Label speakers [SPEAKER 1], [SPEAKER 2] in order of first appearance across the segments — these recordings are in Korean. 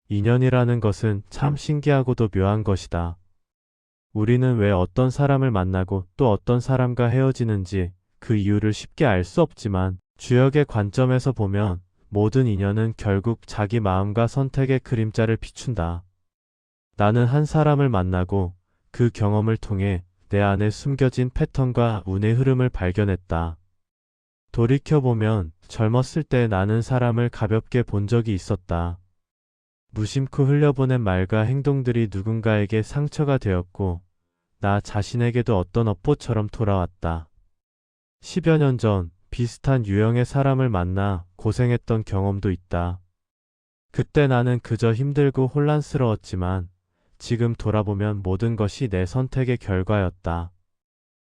[SPEAKER 1] 인연이라는 것은 참 신기하고도 묘한 것이다. 우리는 왜 어떤 사람을 만나고 또 어떤 사람과 헤어지는지 그 이유를 쉽게 알 수 없지만 주역의 관점에서 보면 모든 인연은 결국 자기 마음과 선택의 그림자를 비춘다. 나는 한 사람을 만나고 그 경험을 통해 내 안에 숨겨진 패턴과 운의 흐름을 발견했다. 돌이켜보면 젊었을 때 나는 사람을 가볍게 본 적이 있었다. 무심코 흘려보낸 말과 행동들이 누군가에게 상처가 되었고 나 자신에게도 어떤 업보처럼 돌아왔다. 10여 년 전 비슷한 유형의 사람을 만나 고생했던 경험도 있다. 그때 나는 그저 힘들고 혼란스러웠지만 지금 돌아보면 모든 것이 내 선택의 결과였다.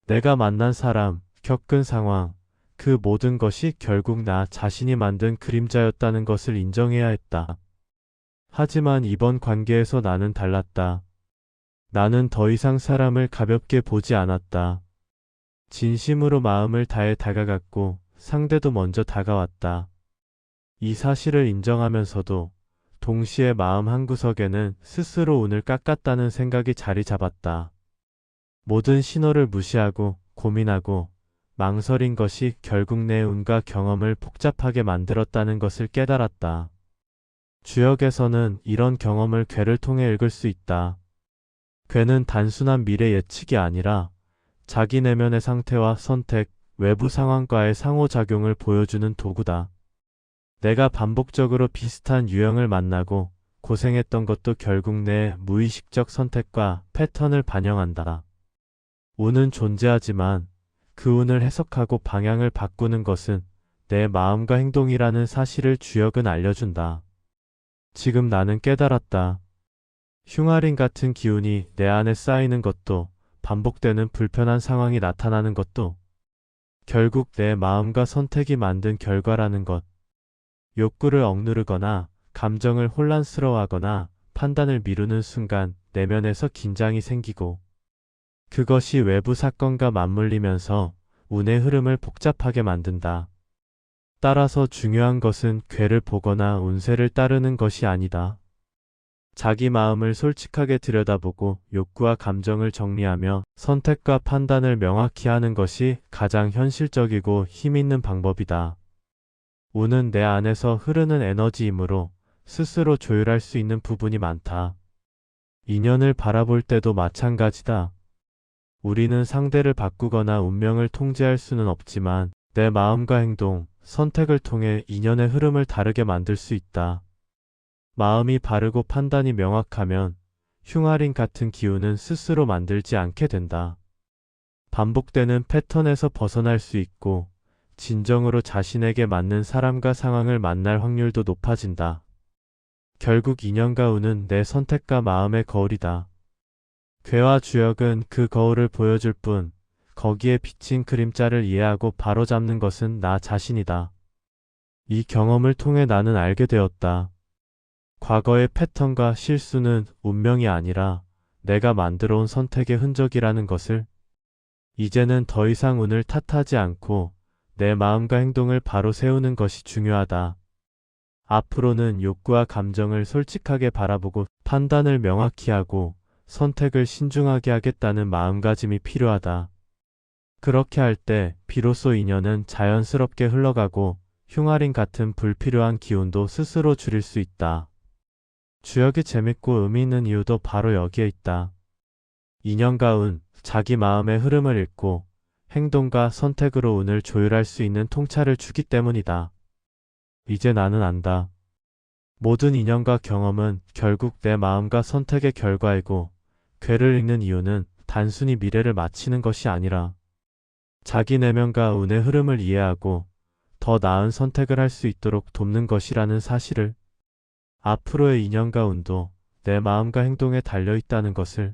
[SPEAKER 1] 내가 만난 사람, 겪은 상황, 그 모든 것이 결국 나 자신이 만든 그림자였다는 것을 인정해야 했다. 하지만 이번 관계에서 나는 달랐다. 나는 더 이상 사람을 가볍게 보지 않았다. 진심으로 마음을 다해 다가갔고 상대도 먼저 다가왔다. 이 사실을 인정하면서도 동시에 마음 한구석에는 스스로 운을 깎았다는 생각이 자리 잡았다. 모든 신호를 무시하고 고민하고 망설인 것이 결국 내 운과 경험을 복잡하게 만들었다는 것을 깨달았다. 주역에서는 이런 경험을 괴를 통해 읽을 수 있다. 괴는 단순한 미래 예측이 아니라 자기 내면의 상태와 선택, 외부 상황과의 상호작용을 보여주는 도구다. 내가 반복적으로 비슷한 유형을 만나고 고생했던 것도 결국 내 무의식적 선택과 패턴을 반영한다. 운은 존재하지만 그 운을 해석하고 방향을 바꾸는 것은 내 마음과 행동이라는 사실을 주역은 알려준다. 지금 나는 깨달았다. 흉아린 같은 기운이 내 안에 쌓이는 것도 반복되는 불편한 상황이 나타나는 것도 결국 내 마음과 선택이 만든 결과라는 것. 욕구를 억누르거나 감정을 혼란스러워하거나 판단을 미루는 순간 내면에서 긴장이 생기고 그것이 외부 사건과 맞물리면서 운의 흐름을 복잡하게 만든다. 따라서 중요한 것은 괴를 보거나 운세를 따르는 것이 아니다. 자기 마음을 솔직하게 들여다보고 욕구와 감정을 정리하며 선택과 판단을 명확히 하는 것이 가장 현실적이고 힘 있는 방법이다. 운은 내 안에서 흐르는 에너지이므로 스스로 조율할 수 있는 부분이 많다. 인연을 바라볼 때도 마찬가지다. 우리는 상대를 바꾸거나 운명을 통제할 수는 없지만 내 마음과 행동, 선택을 통해 인연의 흐름을 다르게 만들 수 있다. 마음이 바르고 판단이 명확하면 흉아린 같은 기운은 스스로 만들지 않게 된다. 반복되는 패턴에서 벗어날 수 있고 진정으로 자신에게 맞는 사람과 상황을 만날 확률도 높아진다. 결국 인연과 운은 내 선택과 마음의 거울이다. 괴와 주역은 그 거울을 보여줄 뿐 거기에 비친 그림자를 이해하고 바로잡는 것은 나 자신이다. 이 경험을 통해 나는 알게 되었다. 과거의 패턴과 실수는 운명이 아니라 내가 만들어 온 선택의 흔적이라는 것을 이제는 더 이상 운을 탓하지 않고 내 마음과 행동을 바로 세우는 것이 중요하다. 앞으로는 욕구와 감정을 솔직하게 바라보고 판단을 명확히 하고 선택을 신중하게 하겠다는 마음가짐이 필요하다. 그렇게 할 때 비로소 인연은 자연스럽게 흘러가고 흉아린 같은 불필요한 기운도 스스로 줄일 수 있다. 주역이 재밌고 의미 있는 이유도 바로 여기에 있다. 인연과 운, 자기 마음의 흐름을 읽고 행동과 선택으로 운을 조율할 수 있는 통찰을 주기 때문이다. 이제 나는 안다. 모든 인연과 경험은 결국 내 마음과 선택의 결과이고 괴를 읽는 이유는 단순히 미래를 맞히는 것이 아니라 자기 내면과 운의 흐름을 이해하고 더 나은 선택을 할 수 있도록 돕는 것이라는 사실을 앞으로의 인연과 운도 내 마음과 행동에 달려 있다는 것을